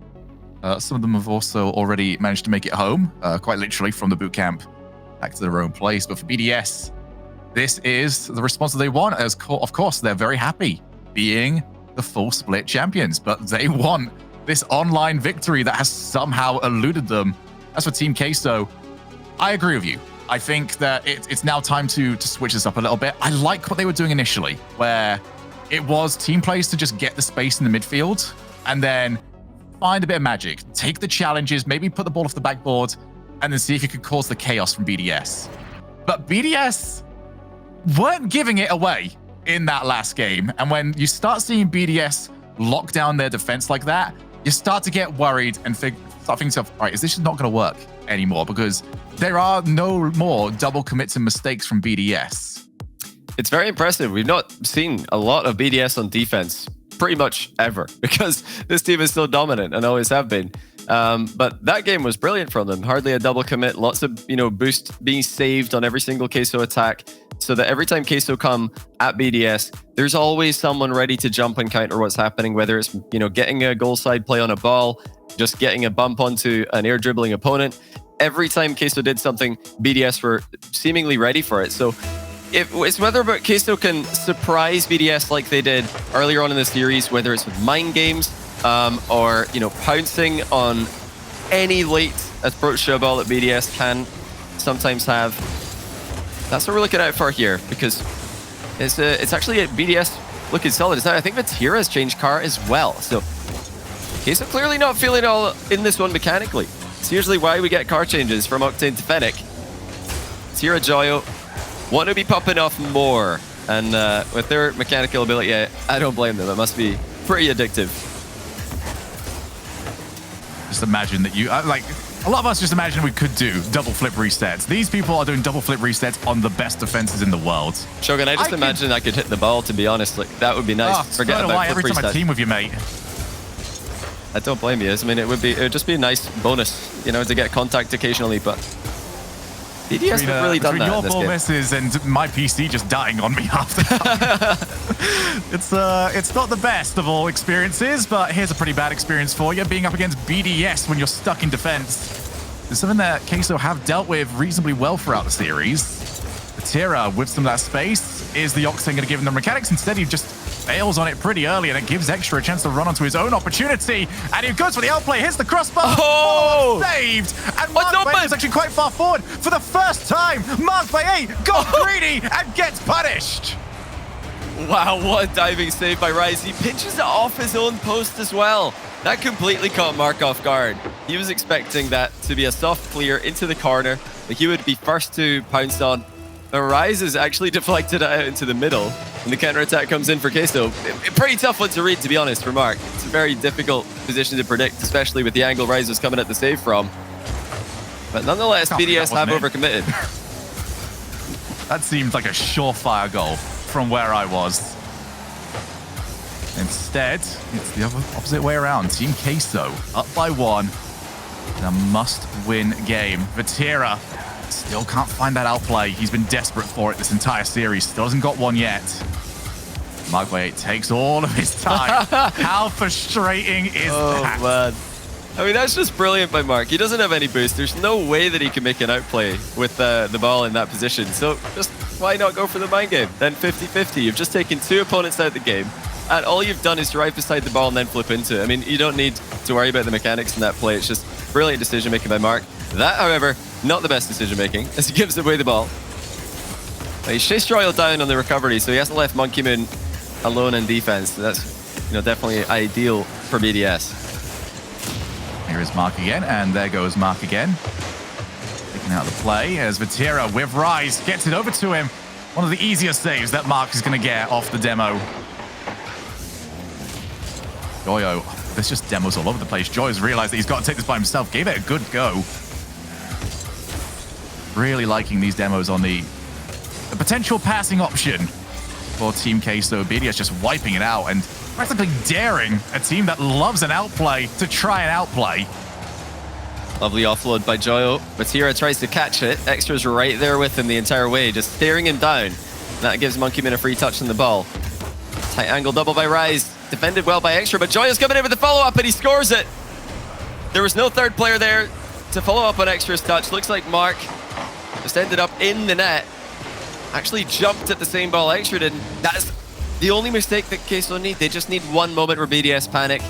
Some of them have also already managed to make it home, quite literally from the boot camp back to their own place. But for BDS, this is the response that they want. As of course, they're very happy being the full split champions, but they want this online victory that has somehow eluded them. As for Team Queso, I agree with you. I think that it's now time to switch this up a little bit. I like what they were doing initially, where it was team plays to just get the space in the midfield and then find a bit of magic, take the challenges, maybe put the ball off the backboard, and then see if you could cause the chaos from BDS. But BDS weren't giving it away in that last game. And when you start seeing BDS lock down their defense like that, you start to get worried and start thinking to yourself, all right, is this just not going to work anymore? Because there are no more double commits and mistakes from BDS. It's very impressive. We've not seen a lot of BDS on defense pretty much ever, because this team is so dominant and always have been. But that game was brilliant from them. Hardly a double commit, lots of, you know, boost being saved on every single Queso attack, so that every time Queso come at BDS, there's always someone ready to jump and counter what's happening, whether it's, you know, getting a goal side play on a ball, just getting a bump onto an air dribbling opponent. Every time Queso did something, BDS were seemingly ready for it. So it's whether Queso can surprise BDS like they did earlier on in the series, whether it's with mind games or, you know, pouncing on any late approach to a ball that BDS can sometimes have. That's what we're looking out for here, because it's actually a BDS looking solid. I think Vatira has changed car as well. So Queso clearly not feeling all in this one mechanically. It's usually why we get car changes from Octane to Fennec. Vatira, Joyo want to be popping off more, and with their mechanical ability, I don't blame them. It must be pretty addictive. Just imagine that you, like, a lot of us just imagine we could do double flip resets. These people are doing double flip resets on the best defenses in the world. Shogun, I just imagine I could hit the ball, to be honest. Like, that would be nice. Forget about flip every time I team with you, mate. I don't blame you. I mean, it would just be a nice bonus, you know, to get contact occasionally, but BDS have really done that your in this ball game. misses and my PC just dying on me after that. It's not the best of all experiences, but here's a pretty bad experience for you, being up against BDS when you're stuck in defense. It's something that Queso have dealt with reasonably well throughout the series. Vatira with some of that space. Is the Octane going to give him the mechanics? Instead, he just fails on it pretty early, and it gives Extra a chance to run onto his own opportunity. And he goes for the outplay, hits the crossbar. Oh! Saved! And Mark Bain is actually quite far forward for the first time. Mark by 8 got greedy and gets punished. Wow, what a diving save by Rise. He pinches it off his own post as well. That completely caught Mark off guard. He was expecting that to be a soft clear into the corner that he would be first to pounce on. But Rise has actually deflected it out into the middle, and the counterattack comes in for Queso. A pretty tough one to read, to be honest, for Mark. It's a very difficult position to predict, especially with the angle Rise was coming at the save from. But nonetheless, BDS have overcommitted. That seemed like a surefire goal from where I was. Instead, it's the opposite way around. Team Queso up by 1 in a must-win game. Vatira still can't find that outplay. He's been desperate for it this entire series. Still hasn't got one yet. Mark by 8 takes all of his time. How frustrating is that? Man. I mean, that's just brilliant by Mark. He doesn't have any boost. There's no way that he can make an outplay with the ball in that position. So just why not go for the mind game? Then 50-50. You've just taken 2 opponents out of the game. And all you've done is drive beside the ball and then flip into it. I mean, you don't need to worry about the mechanics in that play. It's just brilliant decision-making by Mark. That, however, not the best decision-making, as he gives away the ball. He's chased Royal down on the recovery, so he hasn't left Monkey Moon alone in defense. So that's, definitely ideal for BDS. Here is Mark again, and there goes Mark again. Taking out the play as Vatira with Rise gets it over to him. One of the easiest saves that Mark is going to get off the demo. Joyo, there's just demos all over the place. Joyo's realized that he's got to take this by himself. Gave it a good go. Really liking these demos on the potential passing option for Team Queso. BDS just wiping it out and practically daring a team that loves an outplay to try an outplay. Lovely offload by Joyo. Vatira tries to catch it. Extra's right there with him the entire way, just staring him down. That gives Monkey Man a free touch on the ball. Tight angle double by Rise. Defended well by Extra, but Joyo's coming in with the follow-up and he scores it. There was no third player there to follow up on Extra's touch. Looks like Mark just ended up in the net. Actually jumped at the same ball Extra did. That's the only mistake that Queso need. They just need one moment where BDS panic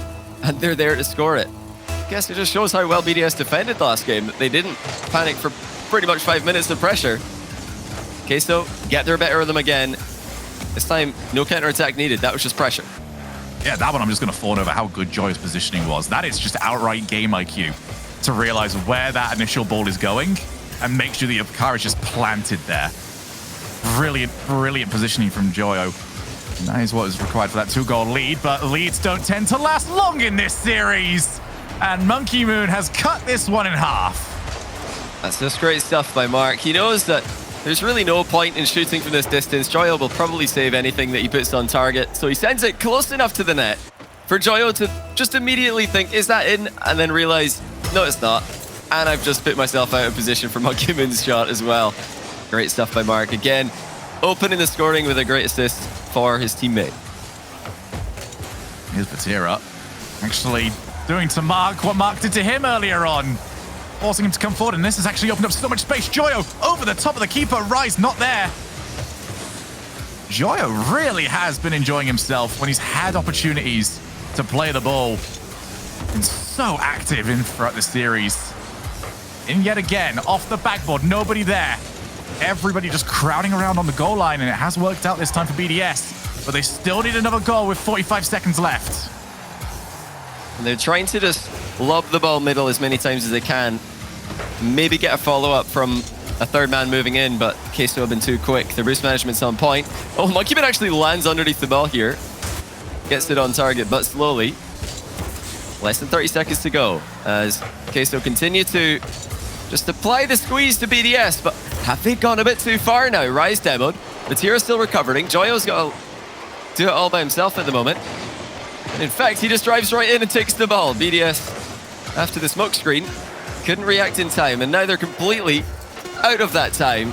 and they're there to score it. I guess it just shows how well BDS defended last game, that they didn't panic for pretty much 5 minutes of pressure. Queso get their better of them again. This time, no counter-attack needed. That was just pressure. Yeah, that one I'm just going to fawn over how good Joyo's positioning was. That is just outright game IQ to realize where that initial ball is going and make sure that your car is just planted there. Brilliant, brilliant positioning from Joyo. And that is what is required for that 2-goal lead, but leads don't tend to last long in this series. And Monkey Moon has cut this one in half. That's just great stuff by Mark. He knows that there's really no point in shooting from this distance. Joyo will probably save anything that he puts on target. So he sends it close enough to the net for Joyo to just immediately think, is that in? And then realize, no, it's not. And I've just put myself out of position for Monkey Moon's shot as well. Great stuff by Mark. Again, opening the scoring with a great assist for his teammate. Here's Vatira. Actually doing to Mark what Mark did to him earlier on. Forcing him to come forward, and this has actually opened up so much space. Joyo over the top of the keeper. Rise not there. Joyo really has been enjoying himself when he's had opportunities to play the ball. Been so active throughout the series. And yet again, off the backboard, nobody there. Everybody just crowding around on the goal line, and it has worked out this time for BDS. But they still need another goal with 45 seconds left. And they're trying to just lob the ball middle as many times as they can. Maybe get a follow-up from a third man moving in, but Queso have been too quick. Their boost management's on point. Oh, Monkey Man actually lands underneath the ball here. Gets it on target, but slowly. Less than 30 seconds to go as Queso continue to just apply the squeeze to BDS, but have they gone a bit too far now? Rise demoed. Vatira's still recovering. Joyo's got to do it all by himself at the moment. And in fact, he just drives right in and takes the ball. BDS, after the smoke screen, couldn't react in time, and now they're completely out of that time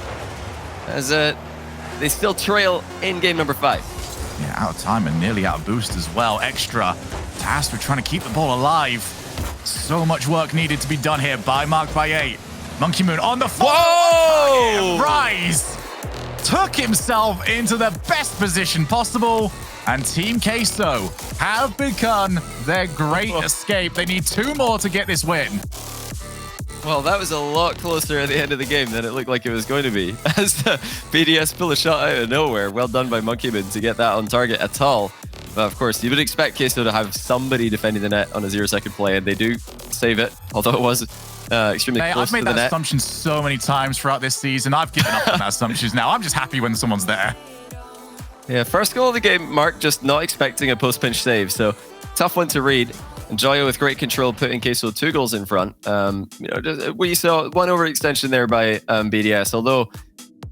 as they still trail in game number 5. Yeah, out of time and nearly out of boost as well. Extra tasked with trying to keep the ball alive. So much work needed to be done here by Mark by 8. Monkey Moon on the floor. Whoa! Rise took himself into the best position possible, and Team Queso have begun their great escape. They need 2 more to get this win. Well, that was a lot closer at the end of the game than it looked like it was going to be. As BDS pull a shot out of nowhere. Well done by Monkeyman to get that on target at all. But of course, you would expect Queso to have somebody defending the net on a 0-second play, and they do save it, although it was extremely close I've made to the that net. assumption so many times throughout this season. I've given up on that assumptions now. I'm just happy when someone's there. Yeah, first goal of the game, Mark just not expecting a post-pinch save, so tough one to read. And Joyo with great control putting Queso 2 goals in front. We saw one overextension there by BDS, although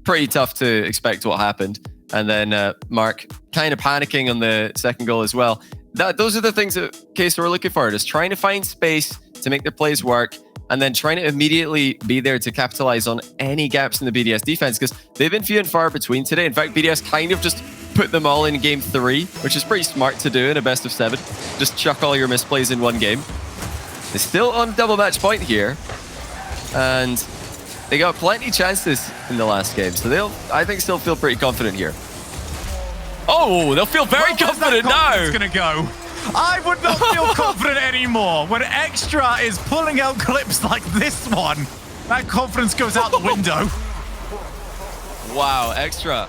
pretty tough to expect what happened. And then Mark kind of panicking on the second goal as well. Those are the things that Queso are looking for, just trying to find space to make their plays work, and then trying to immediately be there to capitalize on any gaps in the BDS defense, because they've been few and far between today. In fact, BDS kind of just put them all in game 3, which is pretty smart to do in a best of 7. Just chuck all your misplays in one game. They're still on double match point here, and they got plenty chances in the last game, so they'll, I think, still feel pretty confident here. Oh, they'll feel very confident now. It's gonna go. I would not feel confident anymore when Extra is pulling out clips like this one. That confidence goes out the window. Wow, Extra.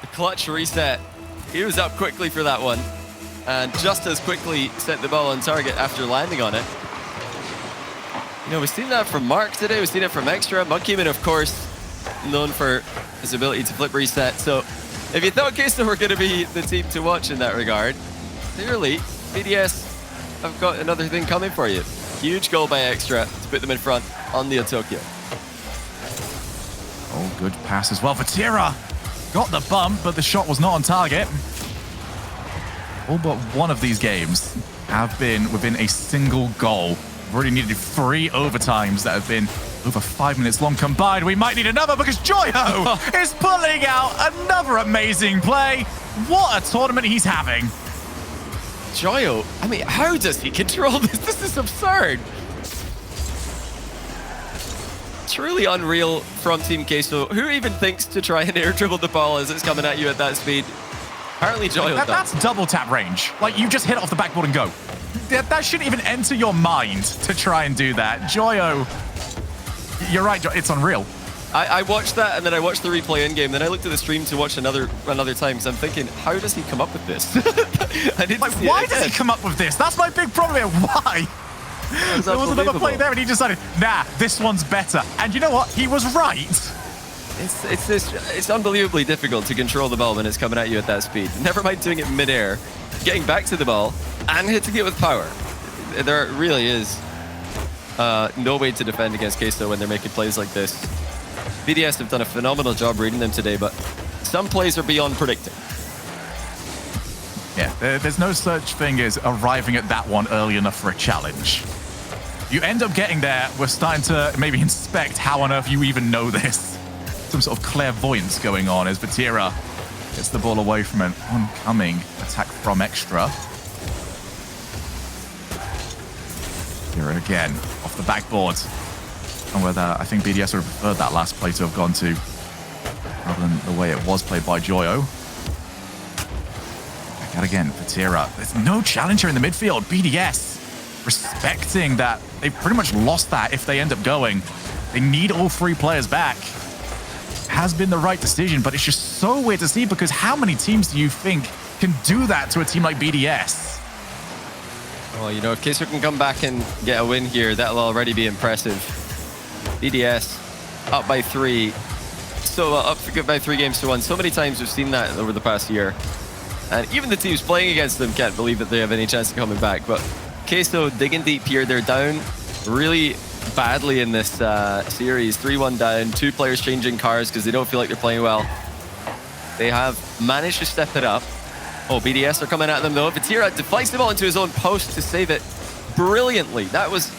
The clutch reset. He was up quickly for that one, and just as quickly set the ball on target after landing on it. You know, we've seen that from Mark today. We've seen it from Extra. Monkeyman, of course, known for his ability to flip reset. So if you thought Queso were going to be the team to watch in that regard, clearly BDS have got another thing coming for you. Huge goal by Extra to put them in front on the Tokyo. Oh, good pass as well for Tira. Got the bump, but the shot was not on target. All but one of these games have been within a single goal. We've already needed 3 overtimes that have been over 5 minutes long combined. We might need another because Joyo is pulling out another amazing play. What a tournament he's having. Joyo, I mean, how does he control this? This is absurd. Truly unreal from Team Queso. Who even thinks to try and air dribble the ball as it's coming at you at that speed? Apparently Joyo does. That's double tap range. Like, you just hit it off the backboard and go. That shouldn't even enter your mind to try and do that. Joyo, you're right, it's unreal. I watched that, and then I watched the replay in-game, then I looked at the stream to watch another time, because I'm thinking, how does he come up with this? Why does he come up with this? That's my big problem here. Why? There was another play there, and he decided, nah, this one's better. And you know what? He was right. It's unbelievably difficult to control the ball when it's coming at you at that speed. Never mind doing it mid-air, getting back to the ball, and hitting it with power. There really is no way to defend against Queso when they're making plays like this. BDS have done a phenomenal job reading them today, but some plays are beyond predicting. Yeah, there's no such thing as arriving at that one early enough for a challenge. You end up getting there, we're starting to maybe inspect how on earth you even know this. Some sort of clairvoyance going on as Vatira gets the ball away from an oncoming attack from Extra. Here it again, off the backboard. And whether I think BDS would have preferred that last play to have gone to, rather than the way it was played by Joyo. Back out again for Tira. There's no challenger in the midfield. BDS respecting that they've pretty much lost that if they end up going. They need all 3 players back. Has been the right decision, but it's just so weird to see, because how many teams do you think can do that to a team like BDS? Well, you know, if Queso can come back and get a win here, that'll already be impressive. BDS up by 3. So up by 3 games to 1. So many times we've seen that over the past year. And even the teams playing against them can't believe that they have any chance of coming back. But Queso digging deep here. They're down really badly in this series. 3-1 down. 2 players changing cars because they don't feel like they're playing well. They have managed to step it up. Oh, BDS are coming at them though. Vatira deflects the ball into his own post to save it brilliantly. That was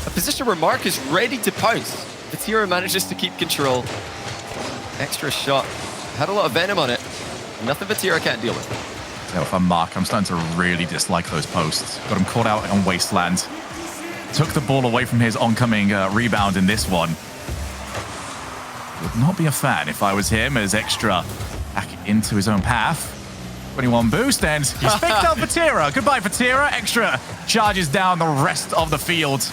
a position where Mark is ready to pounce. Vatira manages to keep control. Extra shot. Had a lot of venom on it. Nothing Vatira can't deal with. So for Mark, I'm starting to really dislike those posts. Got him caught out on Wasteland. Took the ball away from his oncoming rebound in this one. Would not be a fan if I was him, as Extra back into his own path. 21 boost, and he's picked up Vatira. Goodbye, Vatira. Extra charges down the rest of the field.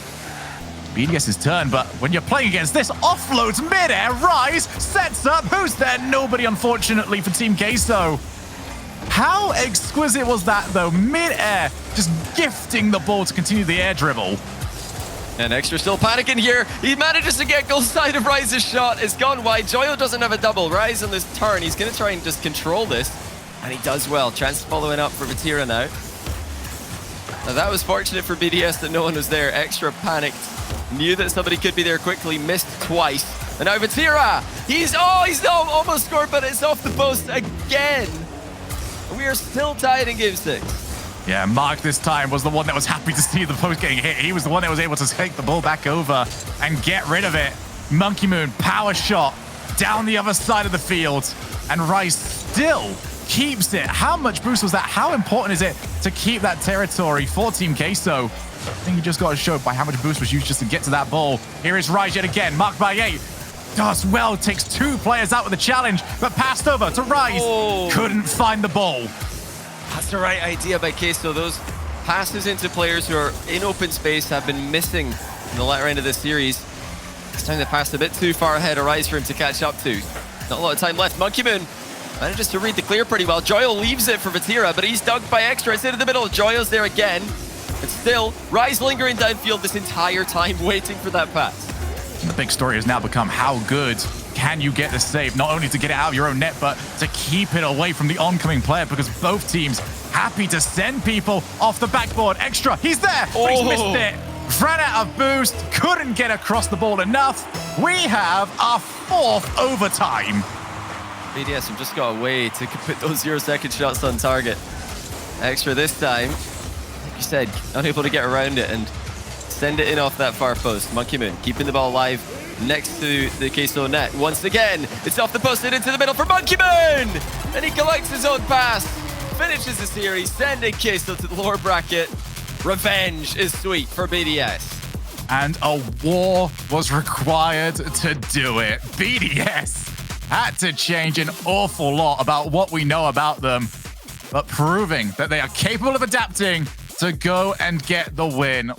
BDS's turn, but when you're playing against this, offloads mid-air, Rise sets up. Who's there? Nobody, unfortunately, for Team Queso. How exquisite was that, though? Mid-air, just gifting the ball to continue the air dribble. And Extra still panicking here. He manages to get goal side of Rise's shot. It's gone wide. Joyo doesn't have a double. Rise on this turn. He's going to try and just control this. And he does well. Chance following up for Vatira now. Now that was fortunate for BDS that no one was there. Extra panicked. Knew that somebody could be there quickly. Missed twice. And now Vatira. He's not almost scored, but it's off the post again. We are still tied in game 6. Yeah, Mark this time was the one that was happy to see the post getting hit. He was the one that was able to take the ball back over and get rid of it. Monkey Moon, power shot down the other side of the field. And Rice still keeps it. How much boost was that? How important is it to keep that territory for Team Queso? I think you just got to show by how much boost was used just to get to that ball. Here is Rice yet again, marked by 8. Does well, takes 2 players out with the challenge, but passed over to Rise. Couldn't find the ball. That's the right idea by Queso. Those passes into players who are in open space have been missing in the latter end of this series. This time they passed a bit too far ahead of Rise for him to catch up to. Not a lot of time left. Monkey Moon manages to read the clear pretty well. Joyo leaves it for Vatira, but he's dunked by Extra. It's into the middle. Joyo's there again. But still, Rise lingering downfield this entire time, waiting for that pass. The big story has now become how good can you get the save, not only to get it out of your own net, but to keep it away from the oncoming player, because both teams happy to send people off the backboard. Extra, he's there, but he's missed it. Ran out of boost, couldn't get across the ball enough. We have our 4th overtime. BDS have just got a way to put those 0-second shots on target. Extra this time, like you said, unable to get around it and send it in off that far post. Monkey Moon keeping the ball alive next to the Queso net. Once again, it's off the post and into the middle for Monkey Moon! And he collects his own pass, finishes the series, sending Queso to the lower bracket. Revenge is sweet for BDS. And a war was required to do it. BDS had to change an awful lot about what we know about them, but proving that they are capable of adapting to go and get the win.